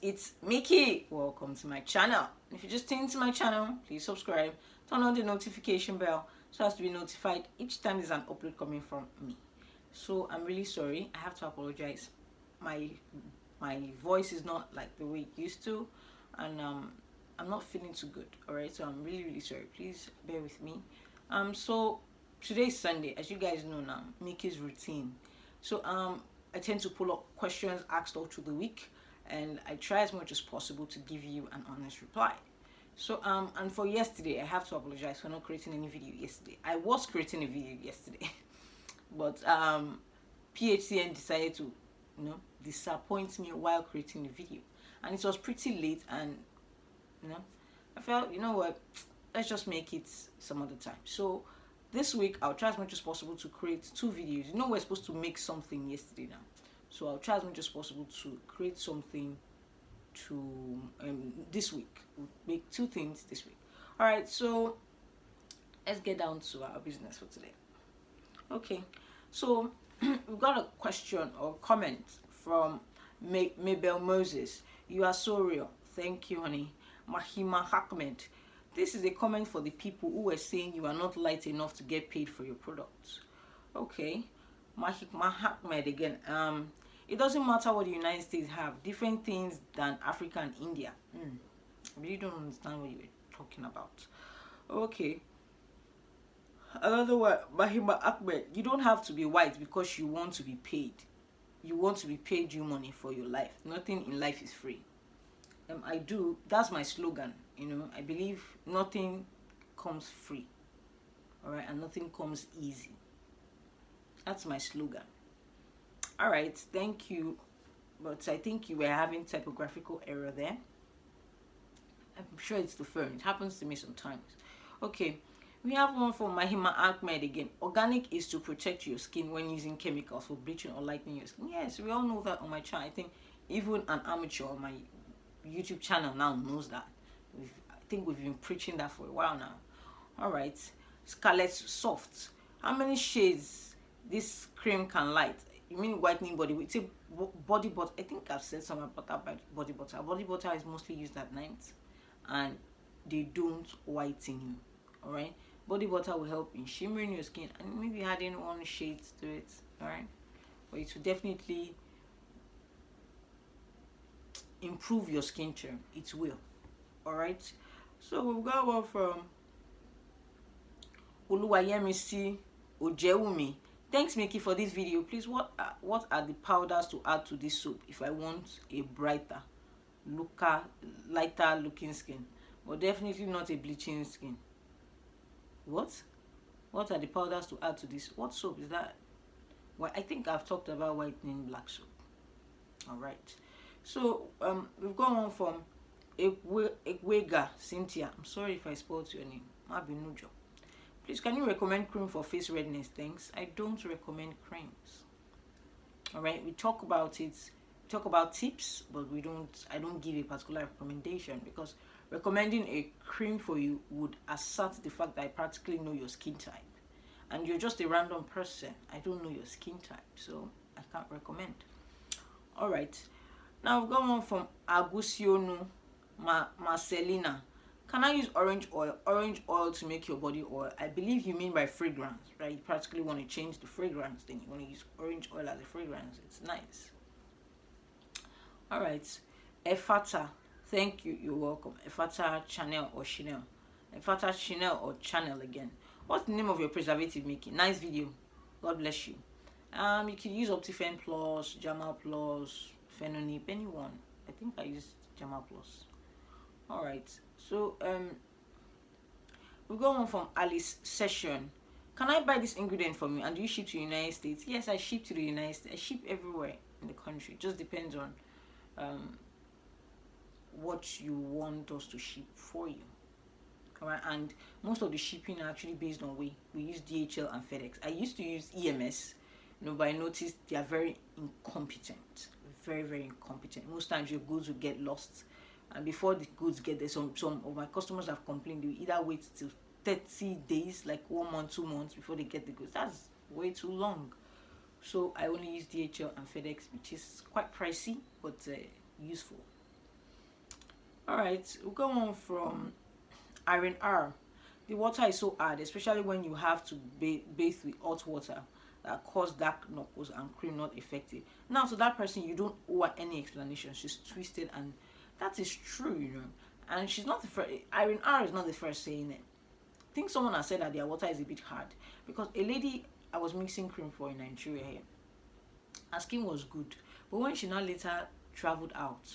It's Mickey. Welcome to my channel. If you're just tuning to my channel, please subscribe, turn on the notification bell so as to be notified each time there's an upload coming from me. So I'm really sorry. I have to apologize. My my voice is not like the way it used to, and I'm not feeling too good. All right, so I'm really sorry. Please bear with me. So today's Sunday, as you guys know now, Mickey's routine. So I tend to pull up questions asked all through the week, and I try as much as possible to give you an honest reply. So and for yesterday, I have to apologize for not creating any video yesterday. I was creating a video yesterday, but PHCN decided to, disappoint me while creating the video, and it was pretty late, and you know, I felt, you know what, let's just make it some other time. So this week I'll try as much as possible to create two videos. You know, we're supposed to make something yesterday now, so I'll try as much as possible to create something to this week. We'll make two things this week. All right, so let's get down to our business for today. Okay, so we've got a question or comment from Mabel Moses. You are so real. Thank you, honey. Mahima Ahmed. This is a comment for the people who were saying you are not light enough to get paid for your products. Okay, Mahima Ahmed again. It doesn't matter what the United States have. Different things than Africa and India. I really don't understand what you were talking about. Okay, another one, Mahima Ahmed. You don't have to be white because you want to be paid. You want to be paid you money for your life. Nothing in life is free. I do. That's my slogan. I believe nothing comes free. All right, and nothing comes easy. That's my slogan. All right, thank you. But I think you were having typographical error there. I'm sure it's the phone. It happens to me sometimes. Okay, we have one from Mahima Ahmed again. Organic is to protect your skin when using chemicals for bleaching or lightening your skin. Yes, we all know that on my channel. I think even an amateur on my YouTube channel now knows that. I think we've been preaching that for a while now. All right, Scarlet Soft. How many shades this cream can light? You mean whitening body? It's a body butter. I think I've said something about that body butter. Body butter is mostly used at night, and they don't whiten you. All right, body butter will help in shimmering your skin and maybe adding one shade to it. All right, but it will definitely improve your skin tone. It will. All right, so we've got one from Oluwayemisi Ojewumi. Thanks, Mickey, for this video. Please, what are the powders to add to this soap if I want a lighter looking skin, but definitely not a bleaching skin? What are the powders to add to this? What soap is that? Well, I think I've talked about whitening black soap. All right, so we've got one from Ekwega Cynthia. I'm sorry if I spelled your name. Mabinujo. Please, can you recommend cream for face redness? Thanks. I don't recommend creams. All right, we talk about it, talk about tips, but I don't give a particular recommendation, because recommending a cream for you would assert the fact that I practically know your skin type, and you're just a random person. I don't know your skin type, so I can't recommend. All right, now we've got one from Agusionu Marcelina. Can I use orange oil? Orange oil to make your body oil. I believe you mean by fragrance, right? You practically want to change the fragrance, then you want to use orange oil as a fragrance. It's nice. All right, Efata. Thank you. You're welcome. Efata Chanel or Chanel. Efata Chanel or Chanel again. What's the name of your preservative, Mickey? Nice video. God bless you. You can use Optifen Plus, Jamal Plus, Phenonip, anyone. I think I used Jamal Plus. All right, so we got one from Alice Session. Can I buy this ingredient from you and do you ship to the United States? Yes, I ship to the United States. I ship everywhere in the country. It just depends on what you want us to ship for you. All right, and most of the shipping are actually based on we use DHL and FedEx. I used to use EMS, but I noticed they are very incompetent, very incompetent. Most times your goods will get lost, and before the goods get there, some of my customers have complained they will either wait till 30 days, like 1 month, 2 months before they get the goods. That's way too long. So I only use DHL and FedEx, which is quite pricey but useful. All right, we'll go on from Iron R. The water is so hard, especially when you have to bathe with hot water that cause dark knuckles and cream not effective. Now, to that person, you don't owe her any explanation. She's twisted, and that is true, you know. And she's not the first. Iron R is not the first saying it. I think someone has said that their water is a bit hard because a lady I was mixing cream for in Nigeria here, her skin was good, but when she now later traveled out,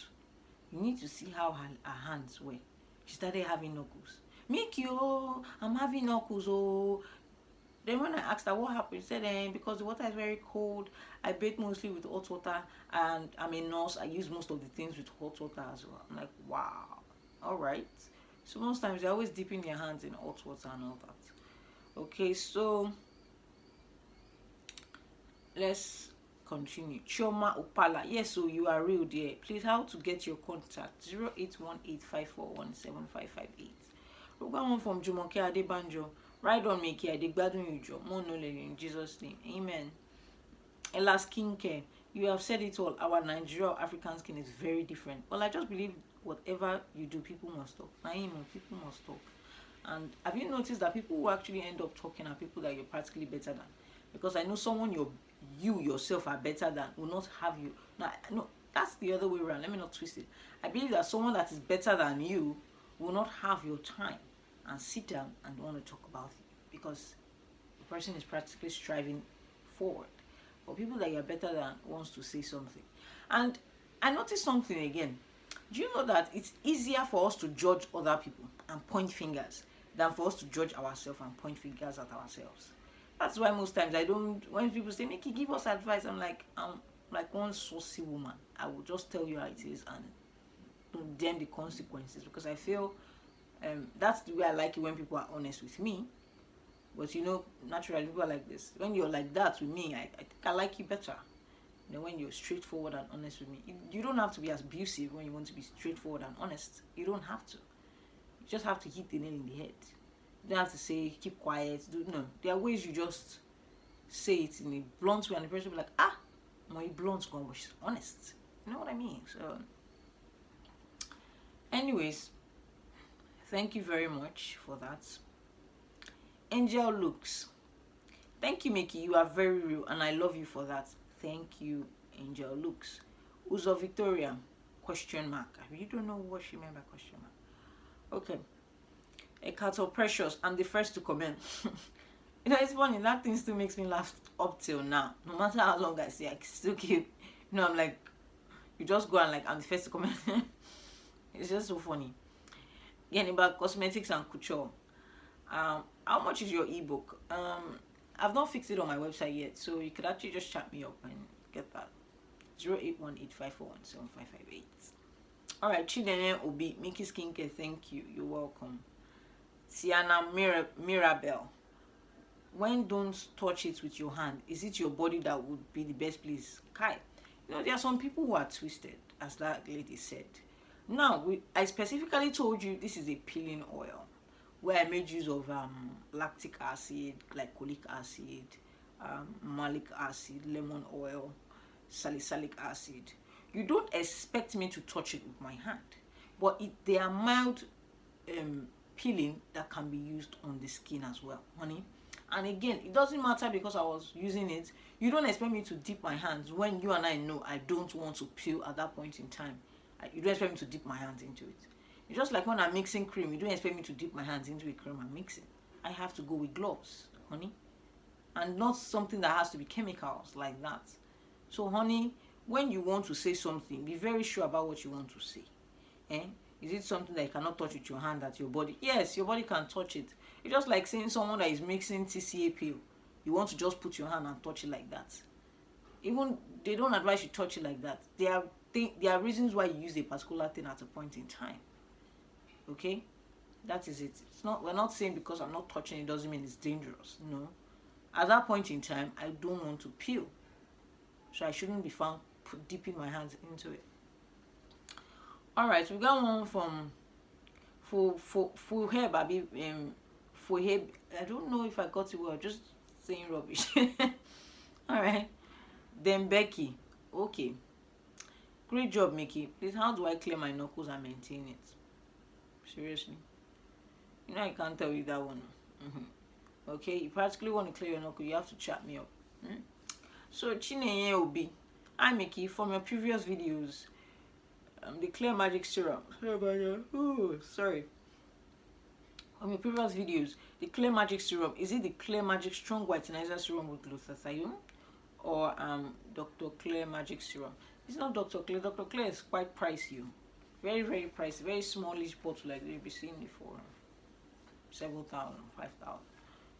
you need to see how her hands were. She started having knuckles. Mickey, oh, I'm having knuckles, oh. Then when I asked her what happened, she said, because the water is very cold, I bathe mostly with hot water, and I'm a nurse, I use most of the things with hot water as well. I'm like, wow, all right. So most times they're always dipping their hands in hot water and all that. Okay, so let's continue. Chioma Opala, yes, so you are real, dear. Please, how to get your contact? 081854175558. We got one from Jumoke Adebanjo. Ride on, Mickey. I degbadun you, Joe. More knowledge in Jesus' name. Amen. Ella Skincare. You have said it all. Our Nigerian African skin is very different. Well, I just believe whatever you do, people must talk. People must talk. And have you noticed that people who actually end up talking are people that you're practically better than? Because I know someone you yourself are better than will not have you. Now, no, that's the other way around. Let me not twist it. I believe that someone that is better than you will not have your time and sit down and want to talk about you because the person is practically striving forward. But people that you're better than wants to say something. And I noticed something again. Do you know that it's easier for us to judge other people and point fingers than for us to judge ourselves and point fingers at ourselves? That's why most times I don't, when people say, Nikki, give us advice, I'm like one saucy woman. I will just tell you how it is and then the consequences, because I feel that's the way I like it when people are honest with me. But you know, naturally people are like this. When you're like that with me, I think I like you better. You know, when you're straightforward and honest with me. You don't have to be as abusive when you want to be straightforward and honest. You don't have to. You just have to hit the nail in the head. You don't have to say keep quiet. No, there are ways you just say it in a blunt way and the person will be like, my blunt's gone, but she's honest. You know what I mean? So anyways, thank you very much for that. Angel Looks. Thank you, Mickey. You are very real and I love you for that. Thank you, Angel Looks. Uzo Victoria, question mark. I really don't know what she meant by question mark. Okay. Ekato Precious, I'm the first to comment. You know, it's funny, that thing still makes me laugh up till now. No matter how long I say, I still keep, you know, I'm like, you just go and like, I'm the first to comment. It's just so funny. Again, about cosmetics and couture. How much is your ebook? I've not fixed it on my website yet, so you could actually just chat me up and get that. 081854175558. All right, Chidene Obi, Mickey Skincare, thank you. You're welcome. Sienna Mirabel. When don't touch it with your hand, is it your body that would be the best place? Kai, you know, there are some people who are twisted, as that lady said. Now, I specifically told you this is a peeling oil where I made use of lactic acid, glycolic acid, malic acid, lemon oil, salicylic acid. You don't expect me to touch it with my hand, but they are mild peeling that can be used on the skin as well, honey. And again, it doesn't matter because I was using it. You don't expect me to dip my hands when you and I know I don't want to peel at that point in time. You don't expect me to dip my hands into it. It's just like when I'm mixing cream, you don't expect me to dip my hands into a cream I'm mixing. I have to go with gloves, honey. And not something that has to be chemicals like that. So, honey, when you want to say something, be very sure about what you want to say. Is it something that you cannot touch with your hand at your body? Yes, your body can touch it. It's just like saying someone that is mixing TCA pill. You want to just put your hand and touch it like that. Even they don't advise you touch it like that. There are reasons why you use a particular thing at a point in time. Okay, that is it. It's not. We're not saying because I'm not touching it doesn't mean it's dangerous. No, at that point in time, I don't want to peel, so I shouldn't be found dipping my hands into it. All right, we got one from for hair, baby. For hair, I don't know if I got it well. Just saying rubbish. All right, then Becky. Okay, great job, Mickey. Please, how do I clear my knuckles and maintain it? Seriously. You know I can't tell you that one. Okay, you practically want to clear your knuckle, you have to chat me up. So Chinenye Obi, I Mickey, from your previous videos, the clear magic serum. Sorry about that. Ooh, sorry. From your previous videos, the clear magic serum, is it the clear magic strong whitenizer serum with glutathione, or Dr. Clear magic serum? It's not Dr. Clear. Dr. Clear is quite pricey. Very, very pricey. Very smallish bottle, like you'll be seeing it for several thousand, 5,000.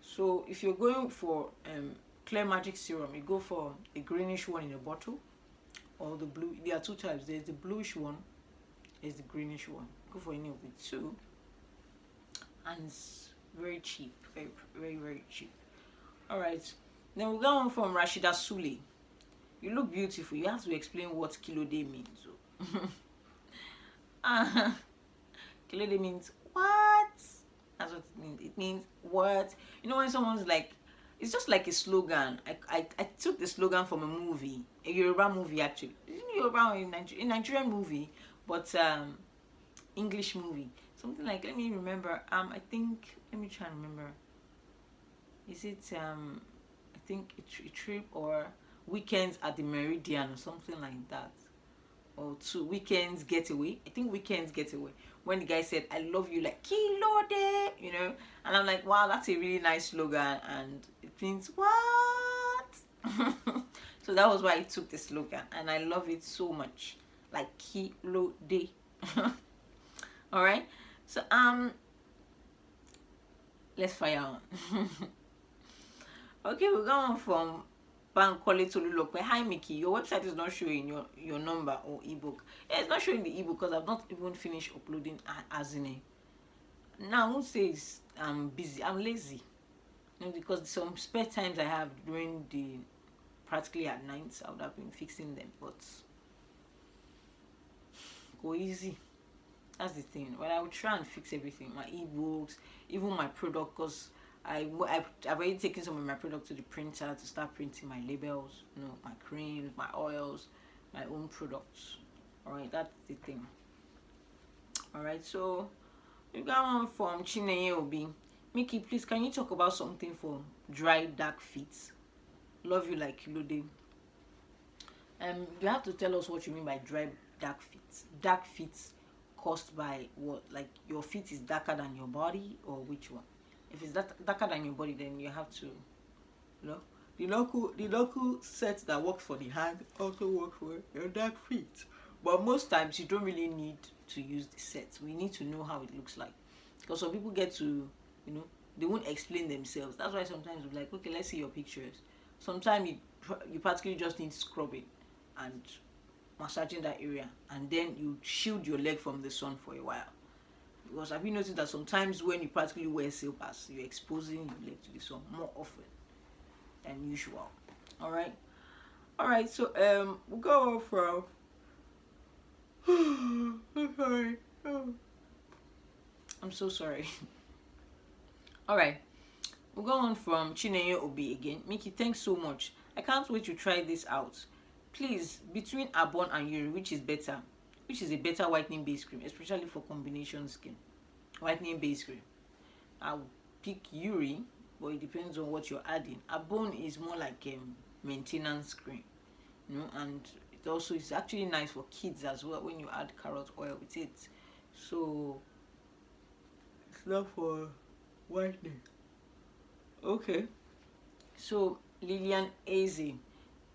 So if you're going for clear magic serum, you go for a greenish one in a bottle, or the blue. There are two types. There's the bluish one, there's the greenish one. Go for any of the two, and it's very cheap, very, very, very cheap. All right, then we go on from Rashida Sule. You look beautiful. You have to explain what kilo day means. Kilo day means what? That's what it means. It means what? You know when someone's like, it's just like a slogan. I took the slogan from a movie, a Yoruba movie actually. Yoruba in Nigerian movie, but English movie. Something like, let me remember. I think, let me try and remember. Is it I think a trip or weekends at the Meridian or something like that, or two weekends getaway. I think weekends getaway. When the guy said, "I love you like kilo day," you know, and I'm like, wow, that's a really nice slogan, and it means what? So that was why I took the slogan, and I love it so much, like kilo day. All right, so let's fire on. Okay, we're going from Bankole to Lulokwe. Hi Mickey, your website is not showing your number or ebook. Yeah, it's not showing the ebook because I've not even finished uploading as in a. Now, who says I'm busy? I'm lazy. You know, because some spare times I have during the practically at nights, I would have been fixing them, but go easy. That's the thing. But I would try and fix everything, my ebooks, even my product, because I've already taken some of my product to the printer to start printing my labels, you know, my creams, my oils, my own products. Alright, that's the thing. Alright, so we got one from Chinenye Obi. Mickey, please, can you talk about something for dry, dark feet? Love you like Kilode. You have to tell us what you mean by dry, dark feet. Dark feet caused by what? Like your feet is darker than your body, or which one? If it's darker than your body, then you have to, you know, the local set that works for the hand also works for your dark feet. But most times you don't really need to use the set. We need to know how it looks like, because some people get to, you know, they won't explain themselves. That's why sometimes we're like, okay, let's see your pictures. Sometimes you practically just need scrubbing and massaging that area, and then you shield your leg from the sun for a while. Because have you noticed that sometimes when you practically wear slippers, you're exposing your leg to the sun more often than usual. Alright, so we'll go from I'm sorry. I'm so sorry. Alright, we'll go on from Chinenye Obi again. Mickey, thanks so much. I can't wait to try this out. Please, between Arbonne and Yuri, which is better? Which is a better whitening base cream, especially for combination skin? Whitening base cream. I'll pick Yuri, but it depends on what you're adding. Arbonne is more like a maintenance cream, you know, and it also is actually nice for kids as well when you add carrot oil with it. So it's not for whitening. Okay. So Lillian Aze,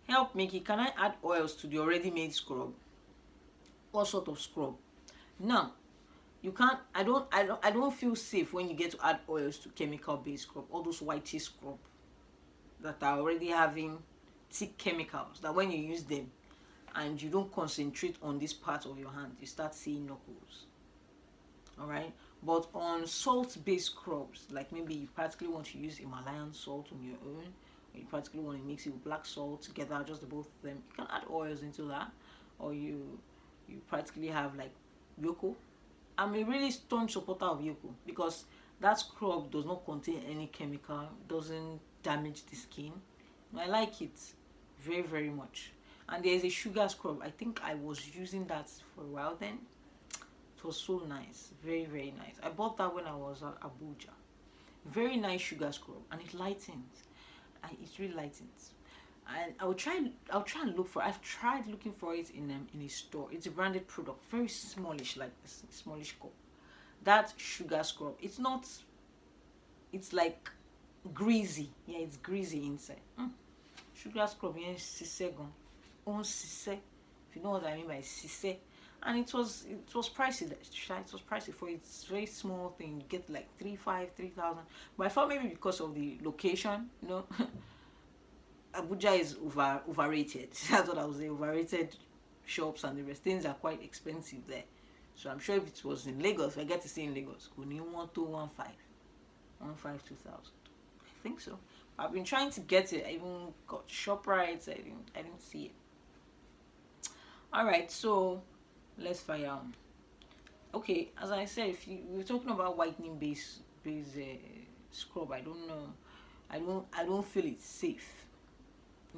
help Mickey, can I add oils to the already made scrub? What sort of scrub? Now, you can't. I don't feel safe when you get to add oils to chemical based scrub, all those whitey scrub that are already having thick chemicals, that when you use them and you don't concentrate on this part of your hand, you start seeing knuckles. Alright, but on salt based scrubs, like maybe you practically want to use Himalayan salt on your own, or you practically want to mix it with black salt together, just the both of them, you can add oils into that. Or you practically have like Yoko. I'm a really staunch supporter of Yoko because that scrub does not contain any chemical, doesn't damage the skin. I like it very, very much. And there's a sugar scrub. I think I was using that for a while then. It was so nice, very very nice. I bought that when I was at Abuja. Very nice sugar scrub, and it lightens. And it really lightens. And I'll try and look for. I've tried looking for it in a store. It's a branded product, very smallish, like this smallish cup. That sugar scrub. It's not. It's like greasy. Yeah, it's greasy inside. Sugar scrub. Yeah, sise gon. On sise. If you know what I mean by sise. And it was pricey. It was pricey for its very small thing. You get like 3,000. But I thought maybe because of the location, Abuja is overrated. That's what I was saying. Overrated shops and the rest. Things are quite expensive there. So I'm sure if it was in Lagos, if I get to stay in Lagos, could you want 215, 2,000? I think so. I've been trying to get it. I even got ShopRite. I didn't see it. All right, so let's fire on. Okay, as I said, if we're talking about whitening base scrub, I don't know. I don't feel it's safe.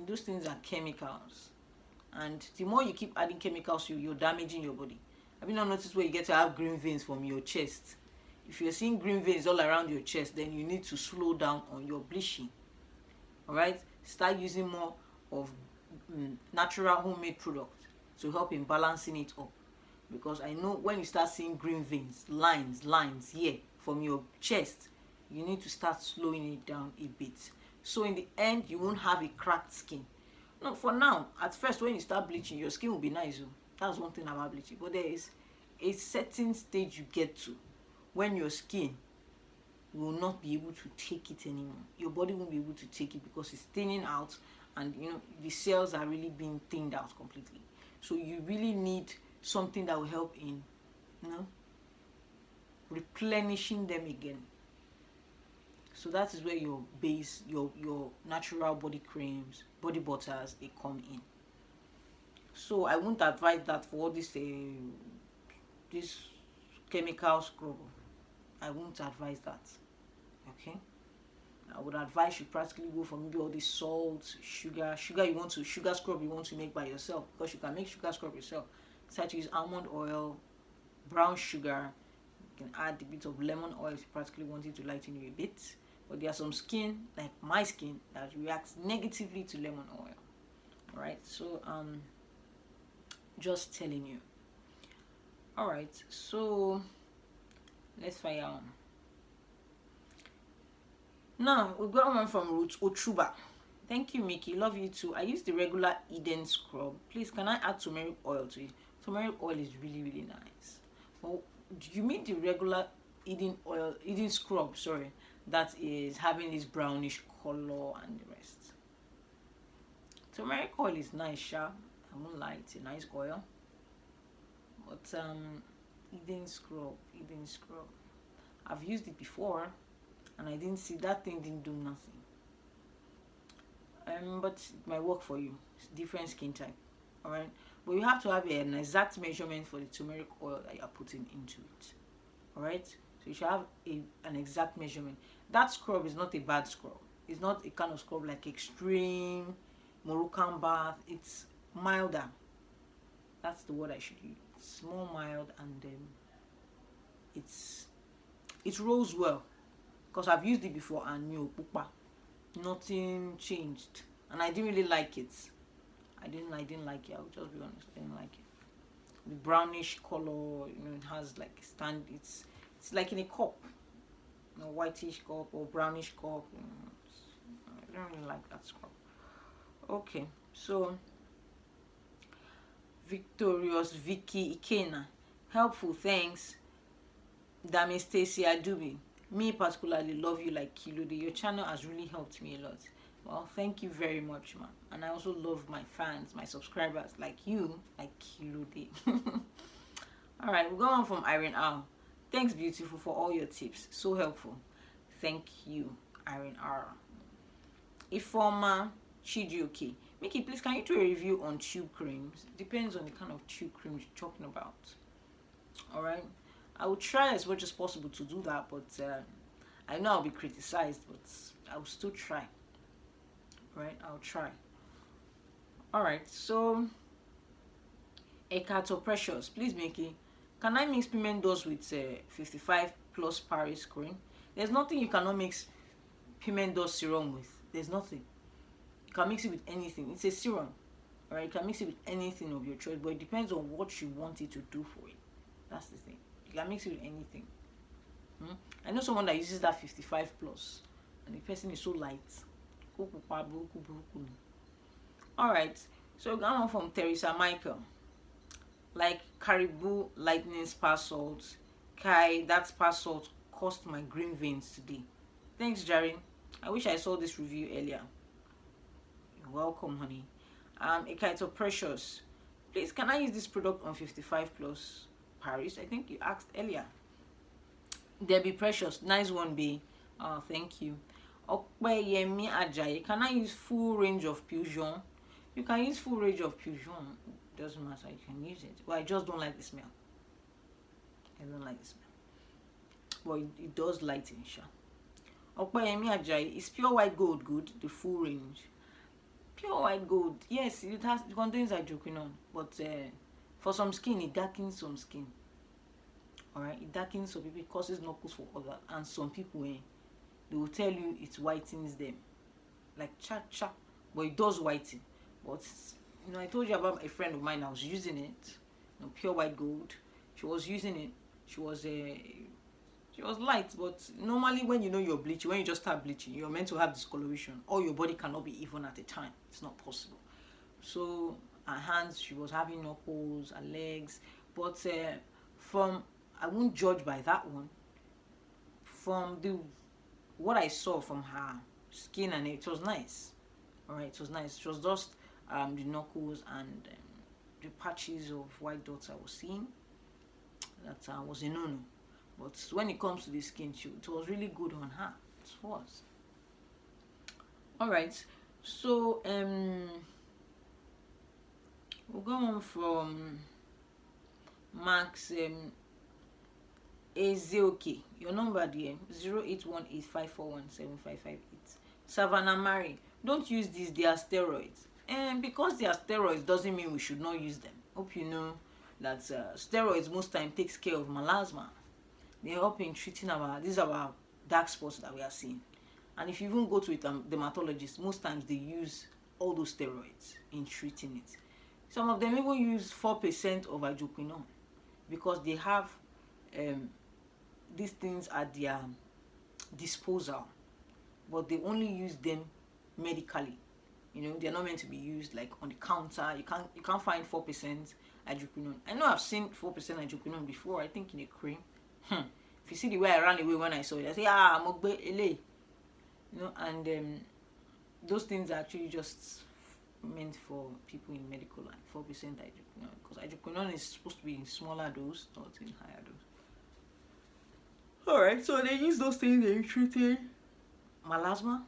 Those things are chemicals, and the more you keep adding chemicals, you're damaging your body. Have you not noticed where you get to have green veins from your chest? If you're seeing green veins all around your chest, then you need to slow down on your bleaching. All right, start using more of natural homemade product to help in balancing it up. Because I know when you start seeing green veins, lines here from your chest, you need to start slowing it down a bit. So in the end, you won't have a cracked skin. No, for now, at first when you start bleaching, your skin will be nice. That's one thing about bleaching. But there is a certain stage you get to when your skin will not be able to take it anymore. Your body won't be able to take it because it's thinning out, and the cells are really being thinned out completely. So you really need something that will help in replenishing them again. So that is where your base, your natural body creams, body butters, they come in. So I won't advise that for all this chemical scrub. I won't advise that. Okay, I would advise you practically go for maybe all this salt, sugar scrub you want to make by yourself, because you can make sugar scrub yourself. Start to use almond oil, brown sugar. You can add a bit of lemon oil if you practically want it to lighten you a bit. But there are some skin, like my skin, that reacts negatively to lemon oil. Alright, so just telling you. Alright, so let's fire on. Now we've got one from Ruth Ochuba. Thank you, Mickey. Love you too. I use the regular Eden scrub. Please, can I add turmeric oil to it? Turmeric oil is really, really nice. Well, do you mean the regular Eden scrub, sorry, that is having this brownish color and the rest? Turmeric oil is nice, sha. I won't lie, it's a nice oil. But Eden scrub. I've used it before, and I didn't see that thing didn't do nothing. But it might work for you. It's different skin type. Alright, but you have to have an exact measurement for the turmeric oil that you are putting into it. Alright, so you should have an exact measurement. That scrub is not a bad scrub. It's not a kind of scrub like extreme Moroccan bath. It's milder. That's the word I should use. It's more mild, and it rolls well, because I've used it before and nothing changed, and I didn't really like it. I didn't like it. I'll just be honest. I didn't like it. The brownish color, it has like it's like in a cup, whitish cup or brownish cup. I don't really like that scrub. Okay, so Victorious Vicky Ikena, helpful, thanks. Dami Stacy Adubi, me particularly love you like Kilode. Your channel has really helped me a lot. Well, thank you very much, man. And I also love my fans, my subscribers, like you, like Kilode. Alright, we'll go on from Irene R. Thanks, beautiful, for all your tips. So helpful. Thank you, Irene R. Ifoma Chidioke. Mickey, please, can you do a review on tube creams? Depends on the kind of tube creams you're talking about. Alright. I will try as much as possible to do that, but I know I'll be criticized, but I will still try. Right, I'll try. Alright, so Ekato Precious, please, Mickey, Can I mix pigment dust with 55 plus Paris cream? There's nothing you cannot mix pigment dust serum with. There's nothing. You can mix it with anything. It's a serum. Alright, you can mix it with anything of your choice, but it depends on what you want it to do for it. That's the thing. You can mix it with anything. I know someone that uses that 55 plus, and the person is so light. Alright, so we got one from Teresa Michael. Like Caribou Lightning Spa Salt. Kai, that spa salt cost my green veins today. Thanks, Jaren. I wish I saw this review earlier. You're welcome, honey. Ekaito Precious. Please, can I use this product on 55 plus Paris? I think you asked earlier. Debbie Precious. Nice one, B. Oh, thank you. Okpeyemi Ajayi. Can I use full range of Fusion? You can use full range of Fusion. Doesn't matter, you can use it. But I just don't like the smell. I don't like the smell. But it does lighten, sure. Okpeyemi Ajayi. Is pure white gold good? The full range. Pure white gold, yes, it contains hydroquinone, but for some skin it darkens some skin. Alright, it darkens some people, it causes knuckles for others, and some people they will tell you it whitens them, like cha, but it does whiten. But I told you about a friend of mine. I was using it, pure white gold. She was using it. She was light, but normally when you're bleaching, when you just start bleaching, you're meant to have discoloration, or your body cannot be even at a time. It's not possible. So her hands, she was having knuckles, her legs, but I won't judge by that one. From what I saw from her skin, and it was nice. Alright, it was nice. It was just the knuckles and the patches of white dots I was seeing. That was a no-no. But when it comes to the skin, it was really good on her. It was. Alright, so we'll go on from Max Ezeoke. Your number there 081854175558. Savannah Mary. Don't use these, they are steroids. And because they are steroids doesn't mean we should not use them. Hope you know that steroids most time takes care of melasma. They help in treating these are our dark spots that we are seeing. And if you even go to a dermatologist, most times they use all those steroids in treating it. Some of them even use 4% of hydroquinone because they have these things at their disposal, but they only use them medically. They're not meant to be used like on the counter. You can't find 4% hydroquinone. I know I've seen 4% hydroquinone before, I think in a cream. If you see the way I ran away when I saw it, I say, I'm LA. And those things are actually just meant for people in medical line. 4% hydroquinone, because hydroquinone is supposed to be in smaller dose, not in higher dose. Alright, so they use those things in treating melasma.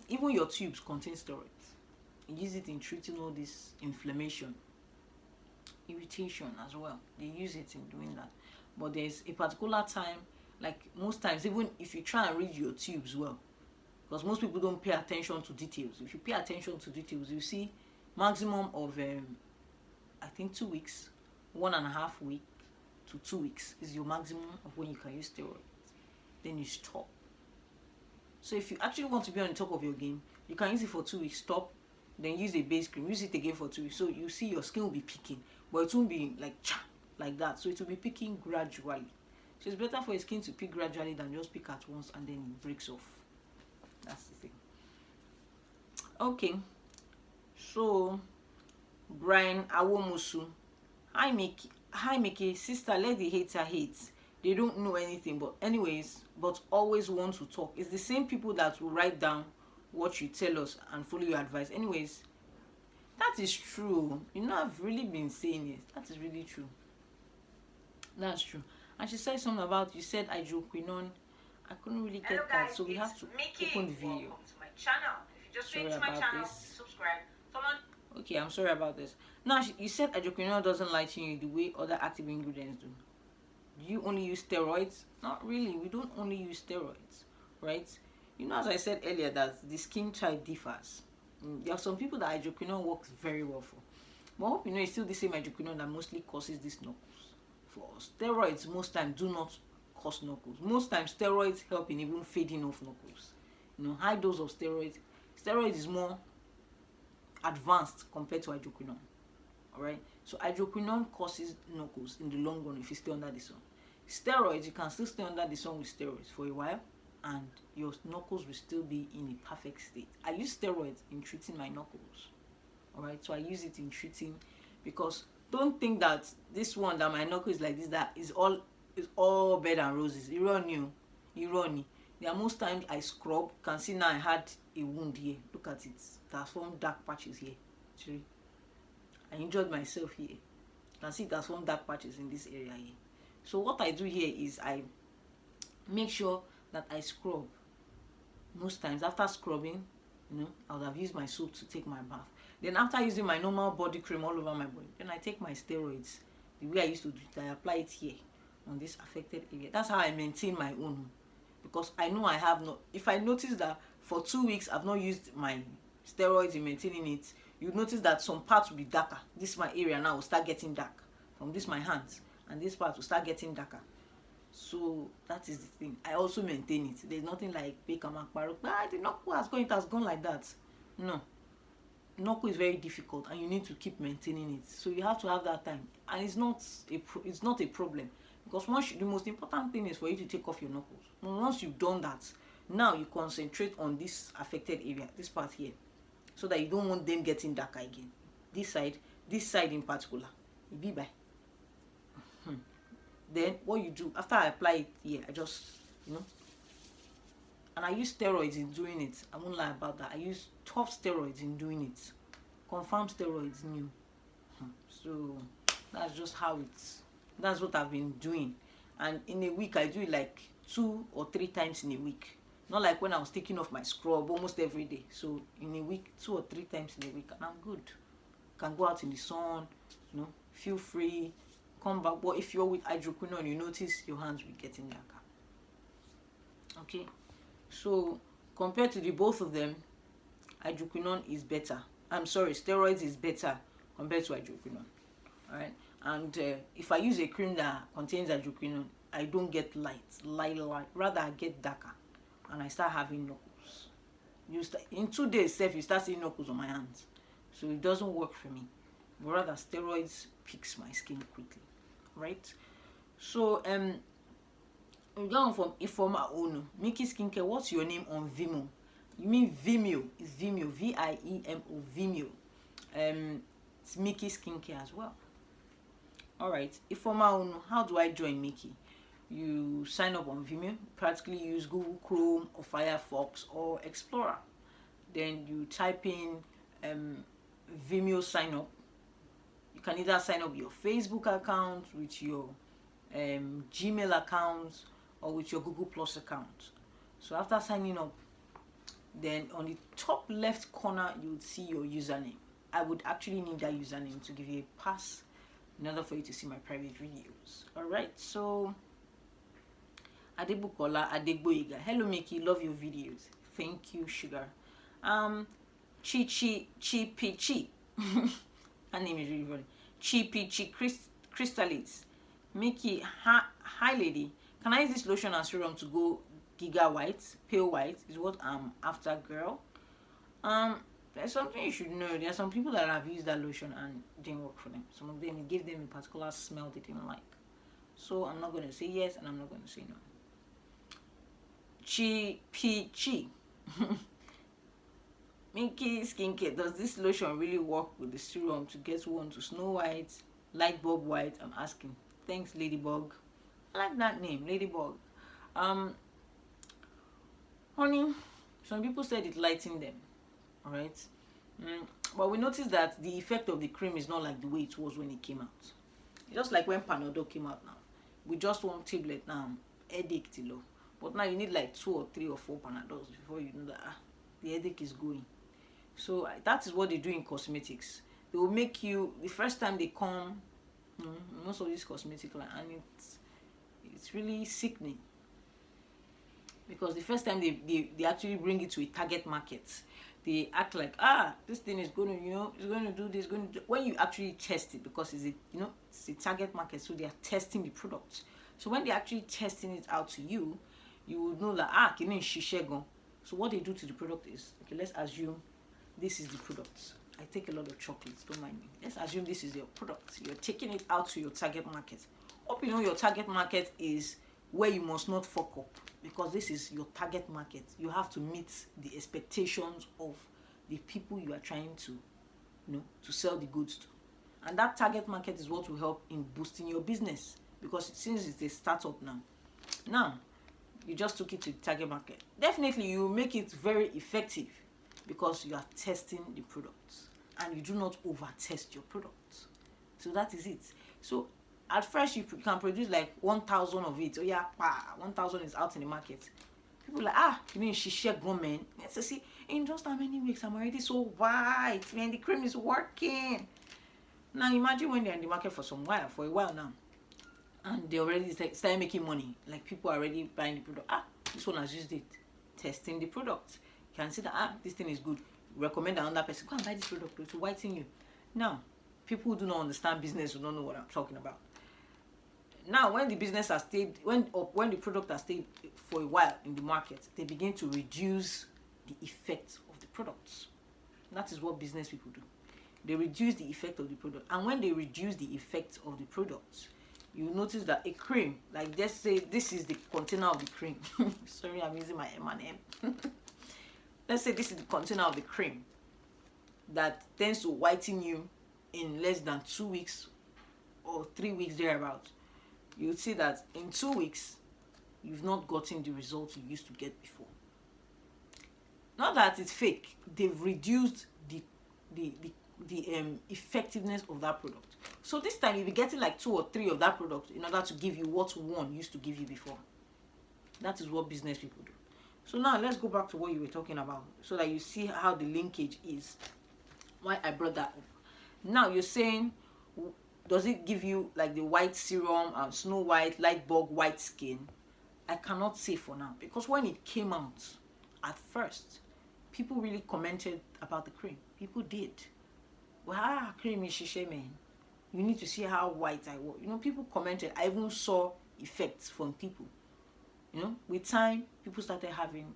Even your tubes contain steroids. You use it in treating all this inflammation, irritation as well. They use it in doing that. But there's a particular time, like most times, even if you try and read your tubes well, because most people don't pay attention to details. If you pay attention to details, you see maximum of I think 2 weeks, 1.5 weeks to 2 weeks is your maximum of when you can use steroids. Then you stop. So if you actually want to be on the top of your game, you can use it for 2 weeks, stop, then use a base cream, use it again for 2 weeks. So you see your skin will be peaking, but it won't be like that. So it will be peaking gradually. So it's better for your skin to peak gradually than just peak at once and then it breaks off. That's the thing. Okay, so Brian Awomusu. Hi Mickey, sister, let the hater hate. They don't know anything, but always want to talk. It's the same people that will write down what you tell us and follow your advice. Anyways, that is true. I've really been saying it. That is really true. That's true. And she said something about, you said hydroquinone. I couldn't really get that, so we have to open the video. Welcome to my channel. If you just sorry to my about channel, this. Subscribe. Okay, I'm sorry about this. Now, you said hydroquinone doesn't lighten you the way other active ingredients do. Do you only use steroids? Not really. We don't only use steroids, right? As I said earlier, that the skin type differs. There are some people that hydroquinone works very well for. But I hope it's still the same hydroquinone that mostly causes these knuckles for steroids most times do not cause knuckles. Most times steroids help in even fading off knuckles. High dose of steroids is more advanced compared to hydroquinone. Alright, so hydroquinone causes knuckles in the long run if you stay under the sun. Steroids, you can still stay under the sun with steroids for a while and your knuckles will still be in a perfect state. I use steroids in treating my knuckles. Alright, so I use it in treating, because don't think that this one, that my knuckle is like this, that is all bed and roses. Irony. There are most times I scrub. You can see now I had a wound here. Look at it. It has formed dark patches here. Actually, I injured myself here. You can see it has formed dark patches in this area here. So what I do here is I make sure that I scrub. Most times after scrubbing, I would have used my soap to take my bath. Then after using my normal body cream all over my body, then I take my steroids. The way I used to do it, I apply it here on this affected area. That's how I maintain my own. Because I know I have no. If I notice that for 2 weeks I've not used my steroids in maintaining it, you notice that some parts will be darker. This my area now will start getting dark. From this my hands, and this part will start getting darker. So that is the thing. I also maintain it. There's nothing like bake and makbaro. The knuckle it has gone like that. No. Knuckle is very difficult and you need to keep maintaining it. So you have to have that time. And it's not a problem. Because the most important thing is for you to take off your knuckles. Once you've done that, now you concentrate on this affected area, this part here, so that you don't want them getting darker again. This side in particular, it be by. Then what you do after I apply it here, I just and I use steroids in doing it. I won't lie about that. I use tough steroids in doing it. Confirmed steroids new. So that's just how that's what I've been doing. And in a week I do it like 2 or 3 times in a week. Not like when I was taking off my scrub almost every day. So in a week, 2 or 3 times in a week, and I'm good. Can go out in the sun, feel free, come back. But if you're with hydroquinone, you notice your hands will be getting darker. Okay, so compared to the both of them, hydroquinone is better. I'm sorry, steroids is better compared to hydroquinone. All right, and if I use a cream that contains hydroquinone, I don't get light. Rather I get darker, and I start having knuckles. In 2 days, you start seeing knuckles on my hands. So it doesn't work for me. But rather steroids picks my skin quickly, right? So we're going from Ifoma Ono. Mickey Skincare, what's your name on Vimeo? You mean Vimeo? It's Vimeo, V-I-E-M-O, Vimeo. It's Mickey Skincare as well. Alright, Ifoma Ono, how do I join Mickey? You sign up on Vimeo, practically use Google Chrome or Firefox or Explorer. Then you type in Vimeo sign up. You can either sign up your Facebook account with your Gmail account or with your Google Plus account. So after signing up, then on the top left corner you would see your username. I would actually need that username to give you a pass in order for you to see my private videos. Alright, so Adebukola Adegboyega. Hello Mickey, love your videos. Thank you, sugar. Chi. Her name is really funny. Chi Crystalites. Mickey, hi lady. Can I use this lotion and serum to go giga white, pale white? Is what I'm after, girl. There's something you should know. There are some people that have used that lotion and it didn't work for them. Some of them, it gave them a particular smell they didn't like. So I'm not going to say yes and I'm not going to say no. Chi. Mickey Skincare, does this lotion really work with the serum to get one to Snow White, Light Bulb White? I'm asking. Thanks, Ladybug. I like that name, Ladybug. Honey, some people said it lightened them. Alright? But we noticed that the effect of the cream is not like the way it was when it came out. Just like when Panadol came out now. We just one tablet now, headache till low. But now you need like 2 or 3 or 4 Panadols before you know that the headache is going. So that is what they do in cosmetics. They will make you, the first time they come, most of these cosmetics, and it's really sickening. Because the first time they actually bring it to a target market. they act like this thing is going to, it's going to do this, going to do. When you actually test it, because it's a, it's a target market, so they are testing the product. So when they're actually testing it out to you, you will know that can you shishe gan. So what they do to the product is, okay, let's assume this is the product. I take a lot of chocolates, don't mind me. Let's assume this is your product. You're taking it out to your target market. Hope you know your target market is where you must not fuck up, because this is your target market. You have to meet the expectations of the people you are trying to, to sell the goods to. And that target market is what will help in boosting your business, because since it's a startup now you just took it to the target market. Definitely you will make it very effective because you are testing the products and you do not over test your products. So that is it. So at first you can produce like 1,000 of it. 1,000 is out in the market. People are like, you mean she share government? Let's see, in just how many weeks I'm already so white, man, the cream is working. Now imagine when they're in the market for a while now, and they already start making money. Like people are already buying the product. This one has used it, testing the product. You can see that this thing is good. Recommend another person, go and buy this product to whiten you. Now, people who do not understand business will not know what I'm talking about. Now, when the business has stayed, when the product has stayed for a while in the market, they begin to reduce the effect of the products. That is what business people do. They reduce the effect of the product, and when they reduce the effect of the products, you notice that a cream, like let's say this is the container of the cream. Sorry, I'm using my M&M. Let's say this is the container of the cream that tends to whiten you in less than 2 weeks or 3 weeks thereabout. You'll see that in 2 weeks, you've not gotten the results you used to get before. Not that it's fake. They've reduced the effectiveness of that product. So this time you'll be getting like 2 or 3 of that product in order to give you what one used to give you before. That is what business people do. So now let's go back to what you were talking about, so that you see how the linkage is, why I brought that up. Now you're saying, does it give you like the white serum and Snow White, light bulb, white skin? I cannot say for now, because when it came out at first, people really commented about the cream. People did. Well, cream is shishe, man. You need to see how white I was. People commented. I even saw effects from people. With time, people started having,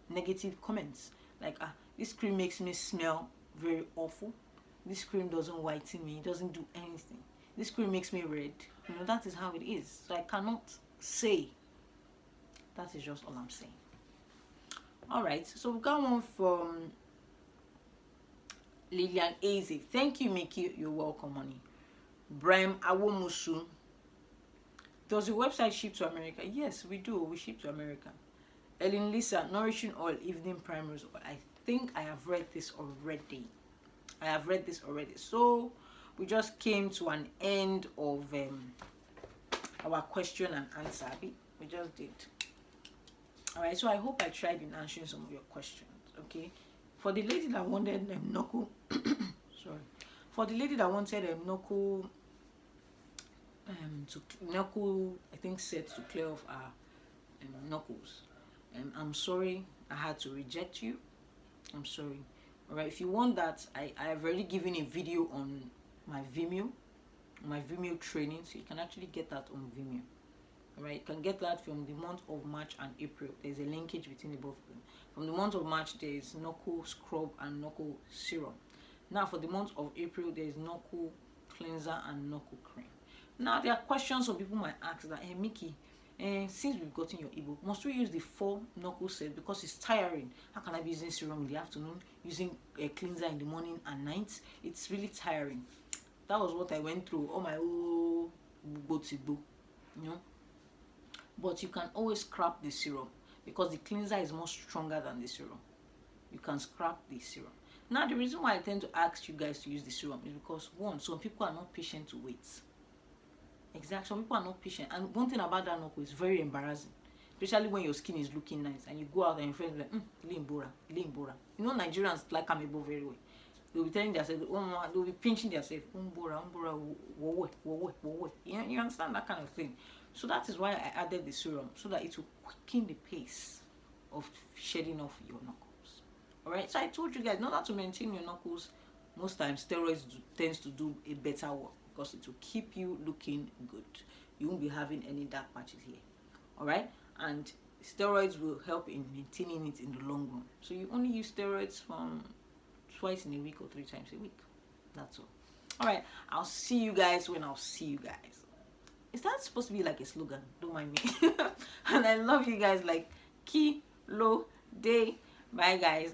negative comments. Like, this cream makes me smell very awful. This cream doesn't whiten me. It doesn't do anything. This cream makes me red. That is how it is. So I cannot say. That is just all I'm saying. All right. So we got one from Lillian Eze. Thank you, Mickey. You're welcome, honey. Brem Awomusu. Does your website ship to America? Yes, we do. We ship to America. Ellen Lisa, Nourishing Oil, Evening Primers Oil. I think I have read this already. So we just came to an end of our question and answer. We just did. All right. So I hope I tried in answering some of your questions. Okay. For the lady that wanted knuckle, sorry. For the lady that wanted knuckle. Knuckle, I think, set to clear off our knuckles. I'm sorry I had to reject you. I'm sorry. Alright, if you want that, I have already given a video on my Vimeo training, so you can actually get that on Vimeo. Alright, you can get that from the month of March and April. There's a linkage between the both of them. From the month of March, there is knuckle scrub and knuckle serum. Now for the month of April, there is knuckle cleanser and knuckle cream. Now, there are questions some people might ask that, hey, Mickey, since we've gotten your ebook, must we use the 4 knuckle set because it's tiring? How can I be using serum in the afternoon, using a cleanser in the morning and night? It's really tiring. That was what I went through. Oh my, But you can always scrap the serum because the cleanser is more stronger than the serum. You can scrap the serum. Now, the reason why I tend to ask you guys to use the serum is because, one, some people are not patient to wait. Exactly. Some people are not patient. And one thing about that knuckle is very embarrassing. Especially when your skin is looking nice and you go out and your friends are like, Bora. Nigerians like amebo very well. They'll be telling themselves, they'll be pinching themselves, Bora, you understand that kind of thing? So that is why I added the serum, so that it will quicken the pace of shedding off your knuckles. All right, so I told you guys, in order to maintain your knuckles, most times steroids tends to do a better work because it will keep you looking good. You won't be having any dark patches here. All right, and steroids will help in maintaining it in the long run. So you only use steroids from twice in a week or 3 times a week. That's all. All right, I'll see you guys when I'll see you guys. Is that supposed to be like a slogan? Don't mind me. And I love you guys like Kilo Day. Bye guys.